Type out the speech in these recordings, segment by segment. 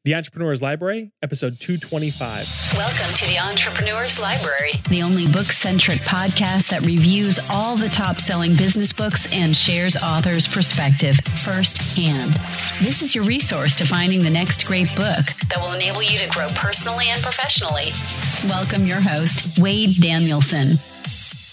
The Entrepreneur's Library, episode 225. Welcome to the Entrepreneur's Library, the only book-centric podcast that reviews all the top-selling business books and shares authors' perspective firsthand. This is your resource to finding the next great book that will enable you to grow personally and professionally. Welcome your host, Wade Danielson.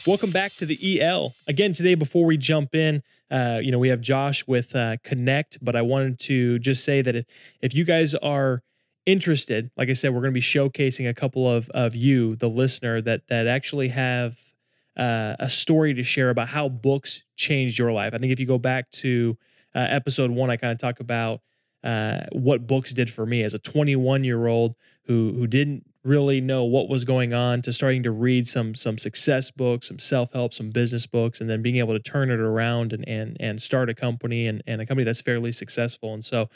Welcome back to the EL. Again, today, before we jump in, we have Josh with Connect, but I wanted to just say that if you guys are interested, like I said, we're going to be showcasing a couple of you, the listener, that actually have a story to share about how books changed your life. I think if you go back to episode 1, I kind of talk about what books did for me as a 21-year-old who didn't really know what was going on, to starting to read some success books, some self-help, some business books, and then being able to turn it around and start a company and a company that's fairly successful. And so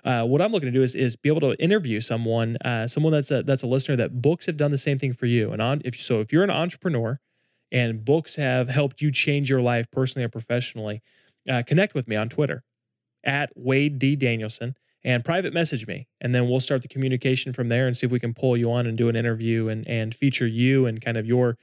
what I'm looking to do is be able to interview someone that's a listener that books have done the same thing for you. And if you're an entrepreneur and books have helped you change your life personally or professionally, connect with me on Twitter at Wade D. Danielson. And private message me, and then we'll start the communication from there and see if we can pull you on and do an interview and feature you and kind of your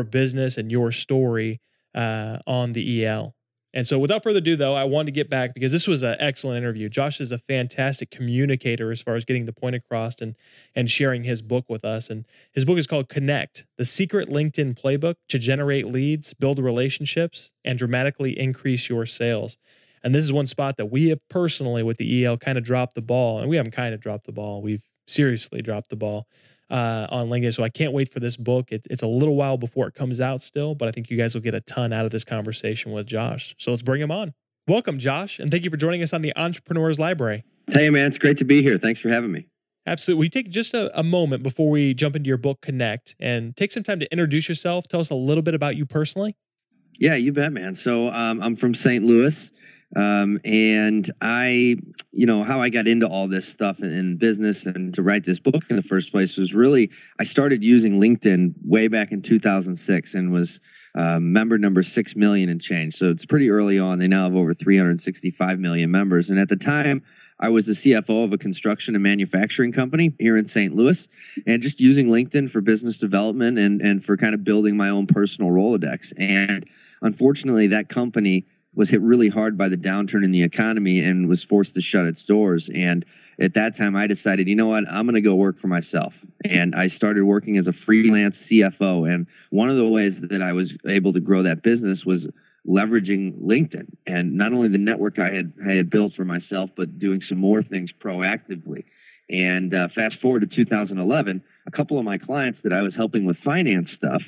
business and your story on the EL. And so without further ado, though, I wanted to get back because this was an excellent interview. Josh is a fantastic communicator as far as getting the point across and sharing his book with us. And his book is called Connect, The Secret LinkedIn Playbook to Generate Leads, Build Relationships, and Dramatically Increase Your Sales. And this is one spot that we have personally with the EL kind of dropped the ball. And we haven't kind of dropped the ball. We've seriously dropped the ball on LinkedIn. So I can't wait for this book. It's a little while before it comes out still, but I think you guys will get a ton out of this conversation with Josh. So let's bring him on. Welcome, Josh. And thank you for joining us on the Entrepreneur's Library. Hey, man. It's great to be here. Thanks for having me. Absolutely. Will you take just a moment before we jump into your book, Connect, and take some time to introduce yourself? Tell us a little bit about you personally. Yeah, you bet, man. So I'm from St. Louis. And how I got into all this stuff in business and to write this book in the first place was really, I started using LinkedIn way back in 2006 and was member number 6 million and change. So it's pretty early on. They now have over 365 million members. And at the time, I was the CFO of a construction and manufacturing company here in St. Louis, and just using LinkedIn for business development and for kind of building my own personal Rolodex. And unfortunately, that company was hit really hard by the downturn in the economy and was forced to shut its doors. And at that time, I decided, you know what, I'm going to go work for myself. And I started working as a freelance CFO. And one of the ways that I was able to grow that business was leveraging LinkedIn, and not only the network I had built for myself, but doing some more things proactively. And fast forward to 2011, a couple of my clients that I was helping with finance stuff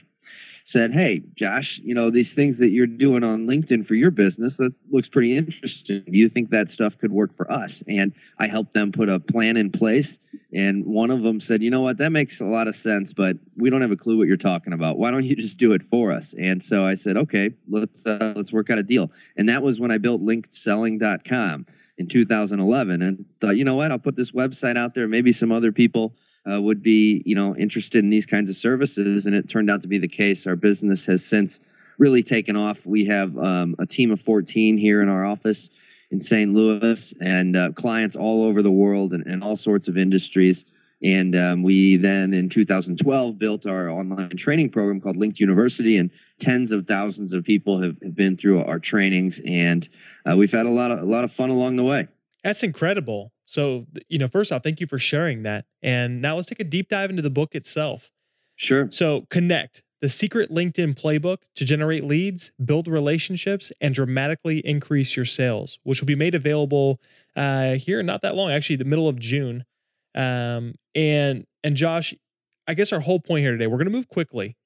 said, hey, Josh, these things that you're doing on LinkedIn for your business, that looks pretty interesting. Do you think that stuff could work for us? And I helped them put a plan in place. And one of them said, you know what, that makes a lot of sense, but we don't have a clue what you're talking about. Why don't you just do it for us? And so I said, okay, let's work out a deal. And that was when I built linkselling.com in 2011 and thought, you know what, I'll put this website out there. Maybe some other people would be, interested in these kinds of services. And it turned out to be the case. Our business has since really taken off. We have a team of 14 here in our office in St. Louis and clients all over the world and all sorts of industries. And we then in 2012 built our online training program called Linked University, and tens of thousands of people have been through our trainings. And we've had a lot of fun along the way. That's incredible. So, first off, thank you for sharing that. And now let's take a deep dive into the book itself. Sure. So Connect, the secret LinkedIn playbook to generate leads, build relationships, and dramatically increase your sales, which will be made available here not that long, actually the middle of June. And Josh, I guess our whole point here today, we're going to move quickly,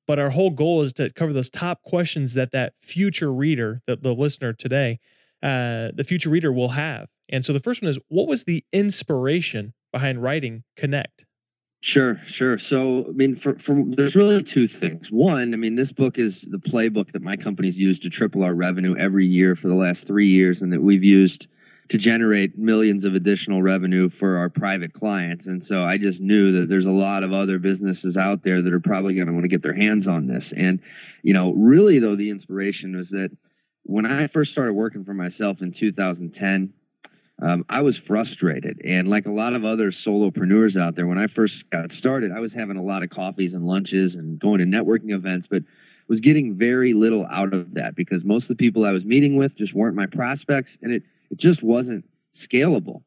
but our whole goal is to cover those top questions that future reader, the listener today, the future reader will have. And so the first one is, what was the inspiration behind writing Connect? Sure. So, there's really two things. One, this book is the playbook that my company's used to triple our revenue every year for the last 3 years, and that we've used to generate millions of additional revenue for our private clients. And so I just knew that there's a lot of other businesses out there that are probably going to want to get their hands on this. And, really though, the inspiration was that when I first started working for myself in 2010, I was frustrated. And like a lot of other solopreneurs out there, when I first got started, I was having a lot of coffees and lunches and going to networking events, but was getting very little out of that because most of the people I was meeting with just weren't my prospects, and it just wasn't scalable.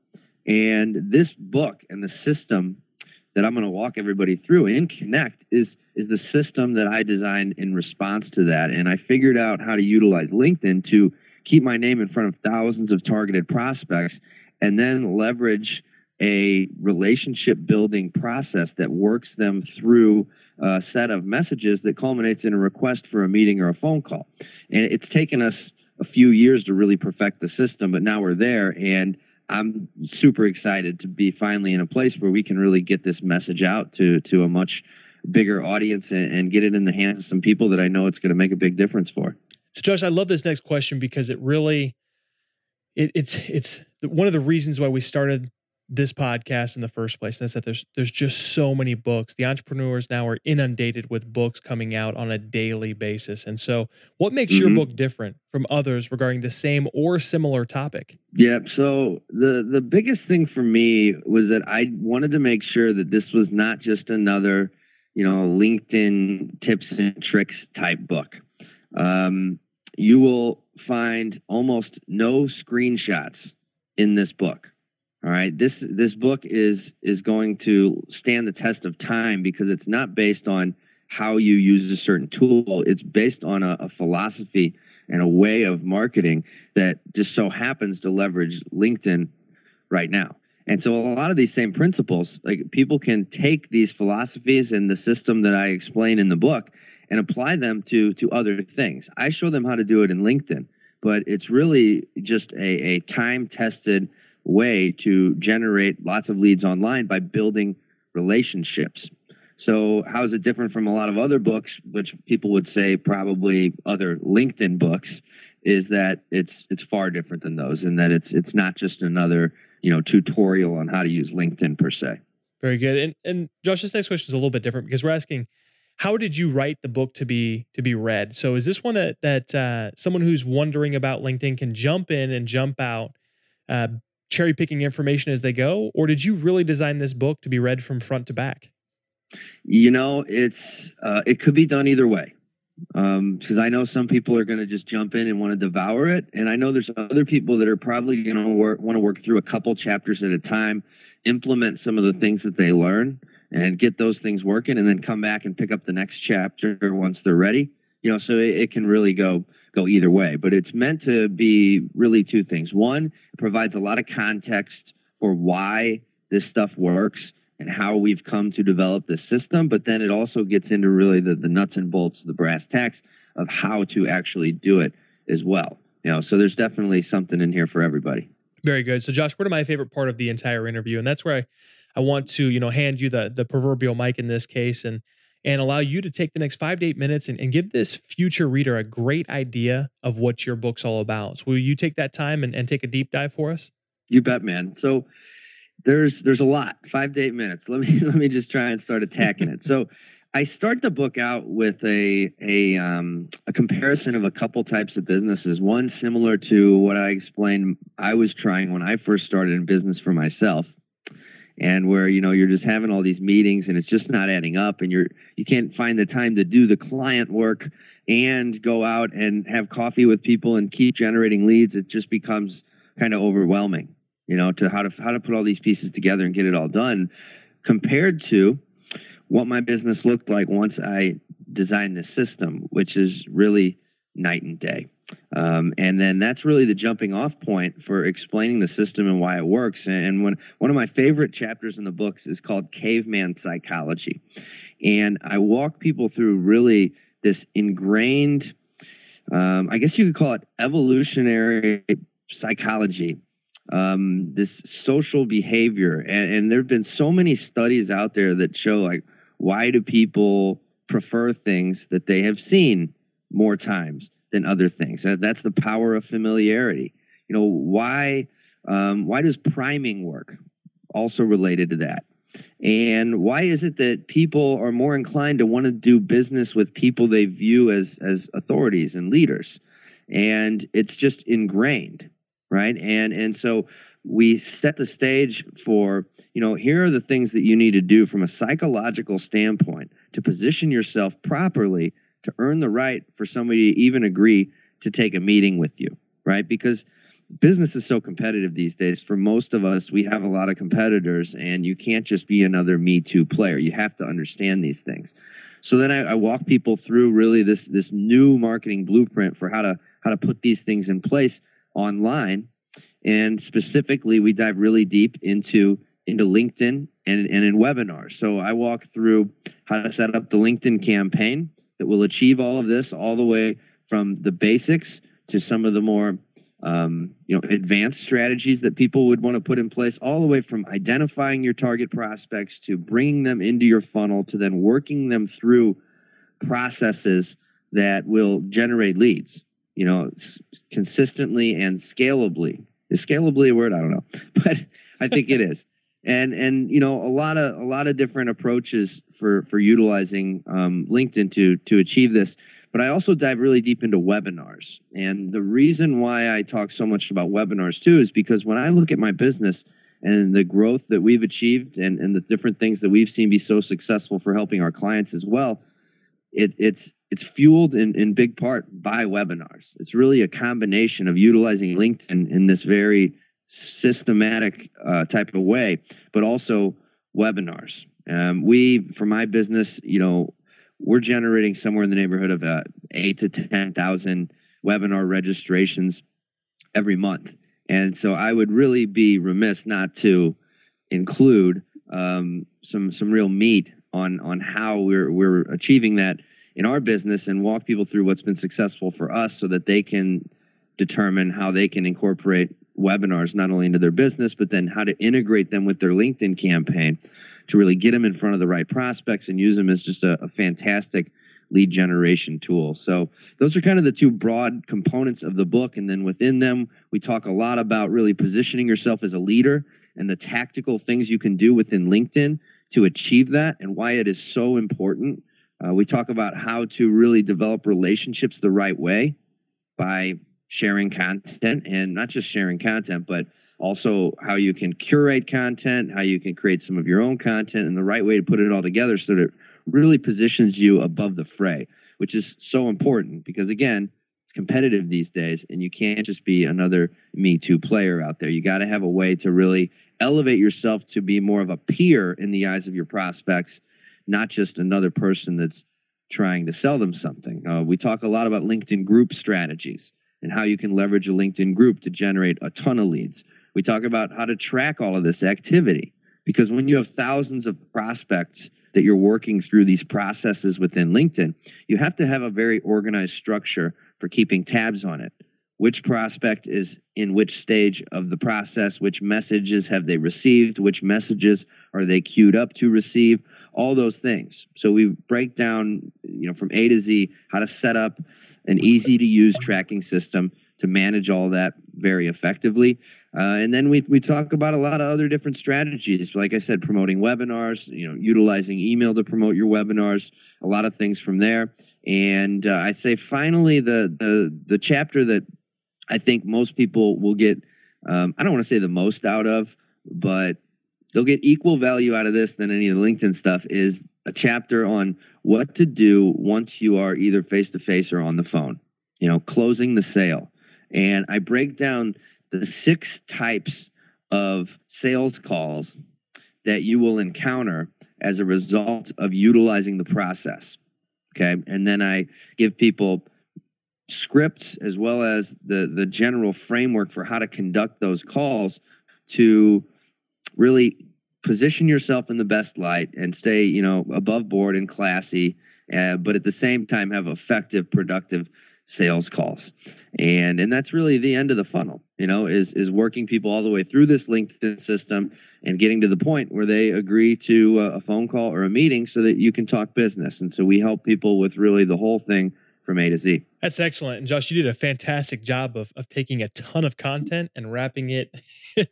And this book and the system that I'm going to walk everybody through in Connect is the system that I designed in response to that. And I figured out how to utilize LinkedIn to keep my name in front of thousands of targeted prospects, and then leverage a relationship building process that works them through a set of messages that culminates in a request for a meeting or a phone call. And it's taken us a few years to really perfect the system, but now we're there, and I'm super excited to be finally in a place where we can really get this message out to a much bigger audience and get it in the hands of some people that I know it's going to make a big difference for. So Josh, I love this next question because it really, it's one of the reasons why we started this podcast in the first place. And that's that there's just so many books. The entrepreneurs now are inundated with books coming out on a daily basis. And so what makes your book different from others regarding the same or similar topic? Yeah. So the biggest thing for me was that I wanted to make sure that this was not just another, LinkedIn tips and tricks type book. You will find almost no screenshots in this book. All right. This book is going to stand the test of time because it's not based on how you use a certain tool. It's based on a philosophy and a way of marketing that just so happens to leverage LinkedIn right now. And so a lot of these same principles, like people can take these philosophies and the system that I explain in the book and apply them to other things. I show them how to do it in LinkedIn, but it's really just a time-tested way to generate lots of leads online by building relationships. So how is it different from a lot of other books, which people would say probably other LinkedIn books, is that it's far different than those, and that it's not just another tutorial on how to use LinkedIn per se. Very good. And Josh, this next question is a little bit different because we're asking, how did you write the book to be read? So is this one that someone who's wondering about LinkedIn can jump in and jump out, cherry picking information as they go, or did you really design this book to be read from front to back? It could be done either way. Because I know some people are going to just jump in and want to devour it. And I know there's other people that are probably going to want to work through a couple chapters at a time, implement some of the things that they learn and get those things working, and then come back and pick up the next chapter once they're ready. So it can really go either way. But it's meant to be really two things. One, it provides a lot of context for why this stuff works and how we've come to develop this system. But then it also gets into really the nuts and bolts, the brass tacks of how to actually do it as well. So there's definitely something in here for everybody. Very good. So Josh, we're to my favorite part of the entire interview, and that's where I want to, hand you the proverbial mic in this case and allow you to take the next 5 to 8 minutes and give this future reader a great idea of what your book's all about. So will you take that time and take a deep dive for us? You bet, man. So there's a lot, 5 to 8 minutes. Let me just try and start attacking it. So I start the book out with a comparison of a couple types of businesses. One similar to what I explained I was trying when I first started in business for myself. And where, you're just having all these meetings and it's just not adding up, and you can't find the time to do the client work and go out and have coffee with people and keep generating leads. It just becomes kind of overwhelming, to how to put all these pieces together and get it all done, compared to what my business looked like once I designed this system, which is really night and day. And then that's really the jumping off point for explaining the system and why it works. And one of my favorite chapters in the books is called Caveman Psychology. And I walk people through really this ingrained, I guess you could call it evolutionary psychology, this social behavior. And there have been so many studies out there that show, like, why do people prefer things that they have seen more times than other things? That's the power of familiarity. Why does priming work? Also related to that. And why is it that people are more inclined to want to do business with people they view as authorities and leaders? And it's just ingrained, right? And so we set the stage for, here are the things that you need to do from a psychological standpoint to position yourself properly to earn the right for somebody to even agree to take a meeting with you, right? Because business is so competitive these days. For most of us, we have a lot of competitors, and you can't just be another Me Too player. You have to understand these things. So then I walk people through really this new marketing blueprint for how to put these things in place online. And specifically, we dive really deep into LinkedIn and in webinars. So I walk through how to set up the LinkedIn campaign that will achieve all of this, all the way from the basics to some of the more advanced strategies that people would want to put in place, all the way from identifying your target prospects to bringing them into your funnel to then working them through processes that will generate leads, consistently and scalably. Is scalably a word? I don't know, but I think it is. And a lot of different approaches for utilizing LinkedIn to achieve this. But I also dive really deep into webinars. And the reason why I talk so much about webinars too is because when I look at my business and the growth that we've achieved and the different things that we've seen be so successful for helping our clients as well, it's fueled in big part by webinars. It's really a combination of utilizing LinkedIn in this very systematic type of way, but also webinars. For my business, we're generating somewhere in the neighborhood of 8,000 to 10,000 webinar registrations every month. And so I would really be remiss not to include some real meat on how we're achieving that in our business and walk people through what's been successful for us so that they can determine how they can incorporate webinars not only into their business, but then how to integrate them with their LinkedIn campaign to really get them in front of the right prospects and use them as just a fantastic lead generation tool. So those are kind of the two broad components of the book. And then within them, we talk a lot about really positioning yourself as a leader and the tactical things you can do within LinkedIn to achieve that and why it is so important. We talk about how to really develop relationships the right way by sharing content, and not just sharing content, but also how you can curate content, how you can create some of your own content, and the right way to put it all together so that it really positions you above the fray, which is so important because, again, it's competitive these days, and you can't just be another Me Too player out there. You got to have a way to really elevate yourself to be more of a peer in the eyes of your prospects, not just another person that's trying to sell them something. We talk a lot about LinkedIn group strategies and how you can leverage a LinkedIn group to generate a ton of leads. We talk about how to track all of this activity, because when you have thousands of prospects that you're working through these processes within LinkedIn, you have to have a very organized structure for keeping tabs on it. Which prospect is in which stage of the process? Which messages have they received? Which messages are they queued up to receive? All those things. So we break down, from A to Z, how to set up an easy to use tracking system to manage all that very effectively. And then we talk about a lot of other different strategies. Like I said, promoting webinars, utilizing email to promote your webinars, a lot of things from there. And I'd say finally, the chapter that I think most people will get, I don't want to say the most out of, but they'll get equal value out of this than any of the LinkedIn stuff, is a chapter on what to do once you are either face-to-face or on the phone, closing the sale. And I break down the 6 types of sales calls that you will encounter as a result of utilizing the process. Okay. And then I give people scripts as well as the general framework for how to conduct those calls to really position yourself in the best light and stay, above board and classy, but at the same time have effective, productive sales calls. And that's really the end of the funnel, is working people all the way through this LinkedIn system and getting to the point where they agree to a phone call or a meeting so that you can talk business. And so we help people with really the whole thing from A to Z. That's excellent. And Josh, you did a fantastic job of taking a ton of content and wrapping it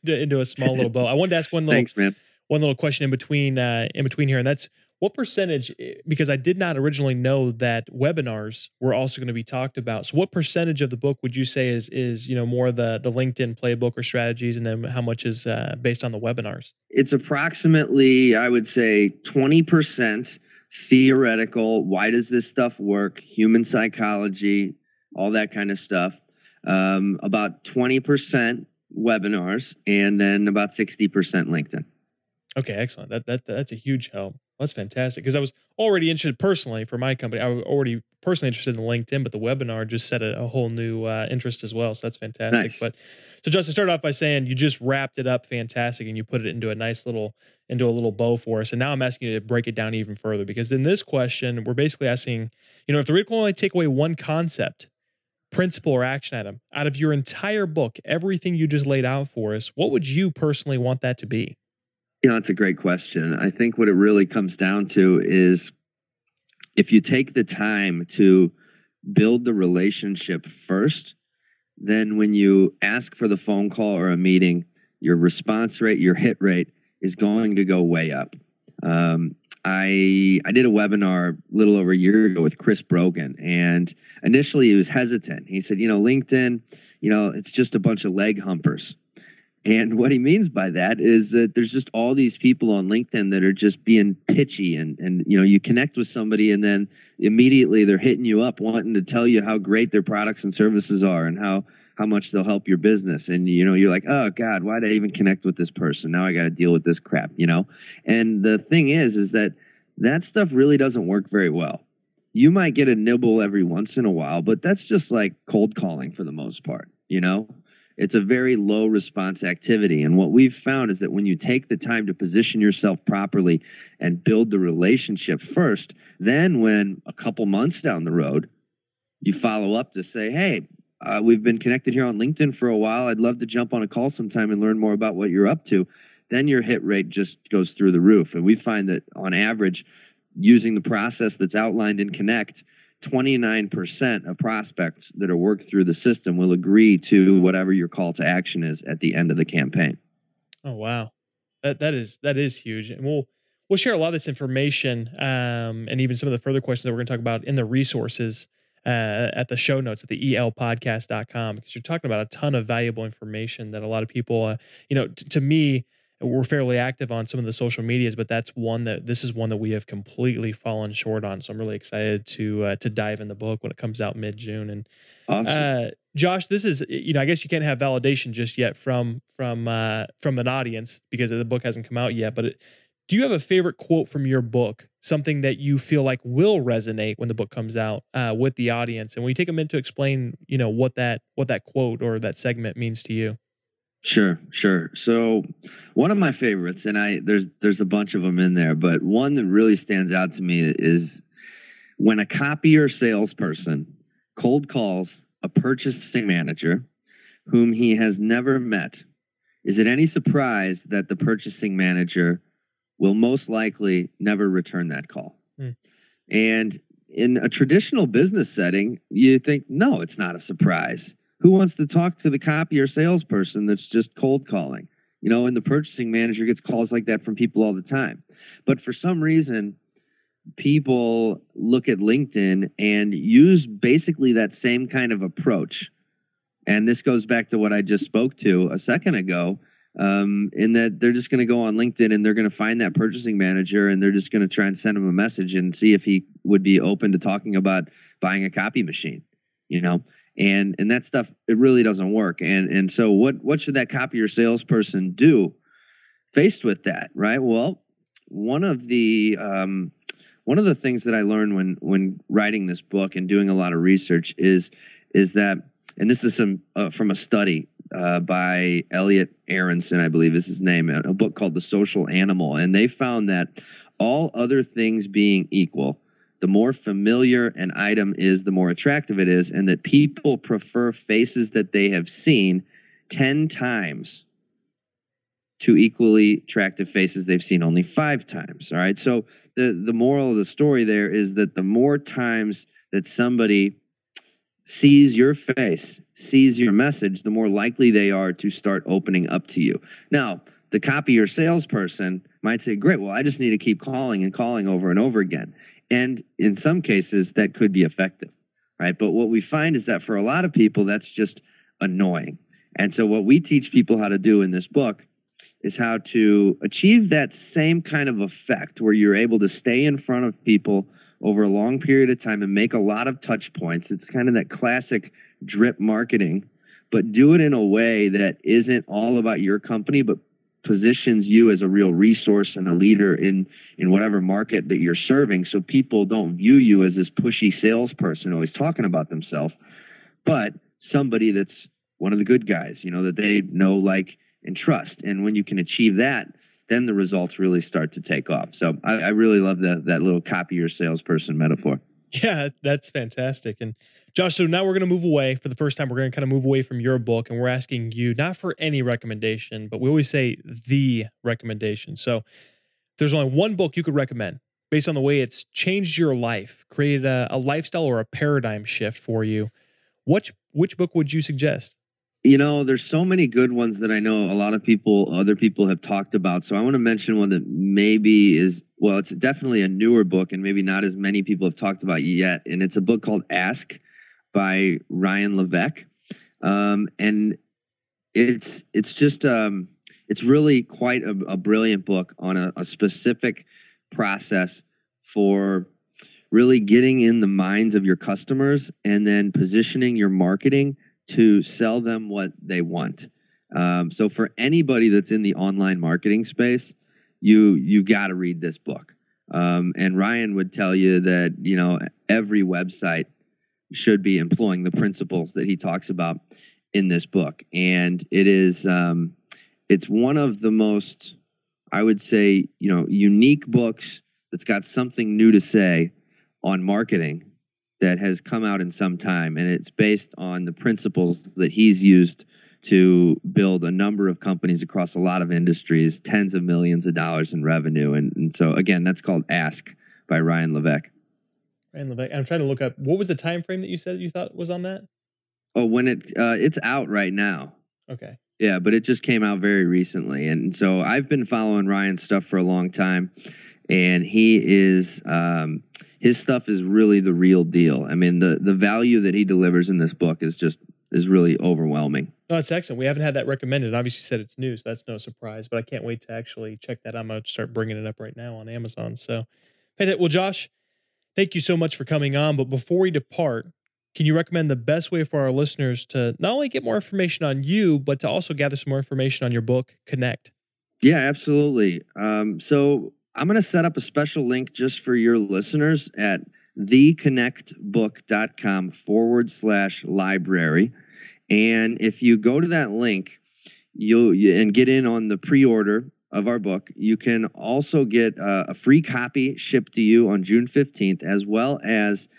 into a small little bow. I wanted to ask one little, Thanks, man. one little question in between here, and that's what percentage, because I did not originally know that webinars were also going to be talked about. So what percentage of the book would you say is more the LinkedIn playbook or strategies, and then how much is based on the webinars? It's approximately, I would say, 20% theoretical. Why does this stuff work? Human psychology, all that kind of stuff. About 20% webinars, and then about 60% LinkedIn. Okay, excellent. That's a huge help. That's fantastic, because I was already interested personally for my company. I was already personally interested in LinkedIn, but the webinar just set a whole new interest as well. So that's fantastic. Nice. But so Justin, start off by saying you just wrapped it up fantastic, and you put it into a little bow for us. And now I'm asking you to break it down even further, because in this question, we're basically asking, if the reader can only take away one concept, principle, or action item out of your entire book, everything you just laid out for us, what would you personally want that to be? That's a great question. I think what it really comes down to is if you take the time to build the relationship first, then when you ask for the phone call or a meeting, your response rate, your hit rate is going to go way up. I did a webinar a little over a year ago with Chris Brogan, and initially he was hesitant. He said, LinkedIn, it's just a bunch of leg humpers. And what he means by that is that there's just all these people on LinkedIn that are just being pitchy, and you connect with somebody and then immediately they're hitting you up wanting to tell you how great their products and services are and how much they'll help your business. And, you're like, oh God, why did I even connect with this person? Now I got to deal with this crap, And the thing is that stuff really doesn't work very well. You might get a nibble every once in a while, but that's just like cold calling for the most part, It's a very low response activity. And what we've found is that when you take the time to position yourself properly and build the relationship first, then when a couple months down the road, you follow up to say, hey, we've been connected here on LinkedIn for a while. I'd love to jump on a call sometime and learn more about what you're up to. Then your hit rate just goes through the roof. And we find that on average, using the process that's outlined in Connect, 29% of prospects that are worked through the system will agree to whatever your call to action is at the end of the campaign. Oh, wow. That is huge. And we'll share a lot of this information and even some of the further questions that we're going to talk about in the resources at the show notes at the elpodcast.com, because you're talking about a ton of valuable information that a lot of people, to me, we're fairly active on some of the social medias, but this is one that we have completely fallen short on. So I'm really excited to dive in the book when it comes out mid-June. And awesome. Josh, this is, I guess you can't have validation just yet from an audience because the book hasn't come out yet. But do you have a favorite quote from your book, something that you feel like will resonate when the book comes out with the audience? And will you take a minute to explain, what that quote or that segment means to you? Sure. So one of my favorites, and there's a bunch of them in there, but one that really stands out to me is when a copy or salesperson cold calls a purchasing manager whom he has never met, is it any surprise that the purchasing manager will most likely never return that call? And in a traditional business setting, you think, no, it's not a surprise. Who wants to talk to the copy or salesperson that's just cold calling? And the purchasing manager gets calls like that from people all the time. But for some reason, people look at LinkedIn and use basically that same kind of approach. And this goes back to what I just spoke to a second ago, in that they're just going to go on LinkedIn and they're going to find that purchasing manager and they're just going to try and send him a message and see if he would be open to talking about buying a copy machine, And that stuff, it really doesn't work. And so what should that copy or salesperson do faced with that, right? Well, one of the things that I learned when writing this book and doing a lot of research is that, and this is from a study by Elliot Aronson, I believe is his name, a book called The Social Animal. And they found that all other things being equal, the more familiar an item is, the more attractive it is, and that people prefer faces that they have seen 10 times to equally attractive faces they've seen only 5 times. All right. So the moral of the story there is that the more times that somebody sees your face, sees your message, the more likely they are to start opening up to you. Now, the copy or salesperson might say, great, well, I just need to keep calling and calling over and over again. And in some cases, that could be effective, right? But what we find is that for a lot of people, that's just annoying. And so what we teach people how to do in this book is how to achieve that same kind of effect where you're able to stay in front of people over a long period of time and make a lot of touch points. It's kind of that classic drip marketing, but do it in a way that isn't all about your company, but positions you as a real resource and a leader in whatever market that you're serving. So people don't view you as this pushy salesperson always talking about themselves, but somebody that's one of the good guys, that they know, like, and trust. And when you can achieve that, then the results really start to take off. So I really love that little copy your salesperson metaphor. Yeah, that's fantastic. And Josh, so now we're going to move away for the first time. We're going to kind of move away from your book, and we're asking you not for any recommendation, but we always say the recommendation. So there's only one book you could recommend based on the way it's changed your life, created a lifestyle or a paradigm shift for you. Which book would you suggest? There's so many good ones that I know other people have talked about. So I want to mention one that maybe it's definitely a newer book and maybe not as many people have talked about yet. And it's a book called Ask by Ryan Levesque. And it's just, it's really quite a brilliant book on a specific process for really getting in the minds of your customers and then positioning your marketing to sell them what they want. So for anybody that's in the online marketing space, you got to read this book. And Ryan would tell you that, every website should be employing the principles that he talks about in this book. And it is, it's one of the most, I would say, unique books that's got something new to say on marketing that has come out in some time, and it's based on the principles that he's used to build a number of companies across a lot of industries, tens of millions of dollars in revenue. And so, again, that's called Ask by Ryan Levesque. Ryan Levesque. I'm trying to look up, what was the time frame that you said you thought was on that? Oh, when it's out right now. Okay. Yeah, but it just came out very recently. And so I've been following Ryan's stuff for a long time, and he is... his stuff is really the real deal. I mean, the value that he delivers in this book is really overwhelming. No, that's excellent. We haven't had that recommended. Obviously, you said it's new, so that's no surprise. But I can't wait to actually check that out. I'm going to start bringing it up right now on Amazon. So, well, Josh, thank you so much for coming on. But before we depart, can you recommend the best way for our listeners to not only get more information on you, but to also gather some more information on your book, Connect? Yeah, absolutely. So I'm going to set up a special link just for your listeners at theconnectbook.com/library. And if you go to that link, and get in on the pre-order of our book, you can also get a free copy shipped to you on June 15th, as well as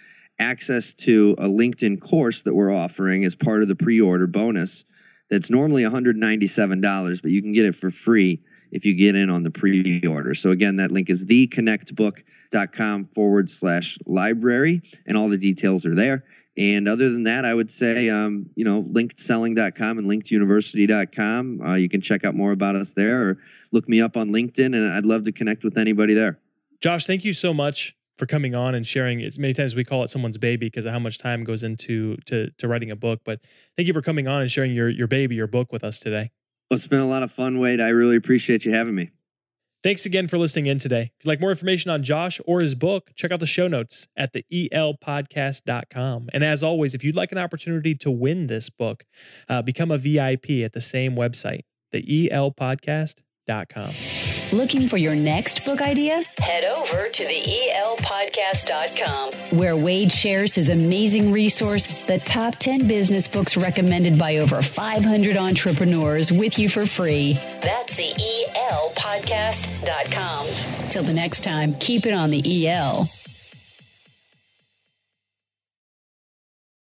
access to a LinkedIn course that we're offering as part of the pre-order bonus. That's normally $197, but you can get it for free if you get in on the pre-order. So again, that link is theconnectbook.com/library, and all the details are there. And other than that, I would say, linkedselling.com and linkeduniversity.com. You can check out more about us there, or look me up on LinkedIn, and I'd love to connect with anybody there. Josh, thank you so much for coming on and sharing. It's many times we call it someone's baby because of how much time goes into to writing a book. But thank you for coming on and sharing your book with us today. Well, it's been a lot of fun, Wade. I really appreciate you having me. Thanks again for listening in today. If you'd like more information on Josh or his book, check out the show notes at theelpodcast.com. And as always, if you'd like an opportunity to win this book, become a VIP at the same website, theelpodcast.com. Looking for your next book idea? Head over to theelpodcast.com, where Wade shares his amazing resource, the top 10 business books recommended by over 500 entrepreneurs, with you for free. That's theelpodcast.com. Till the next time, keep it on the EL.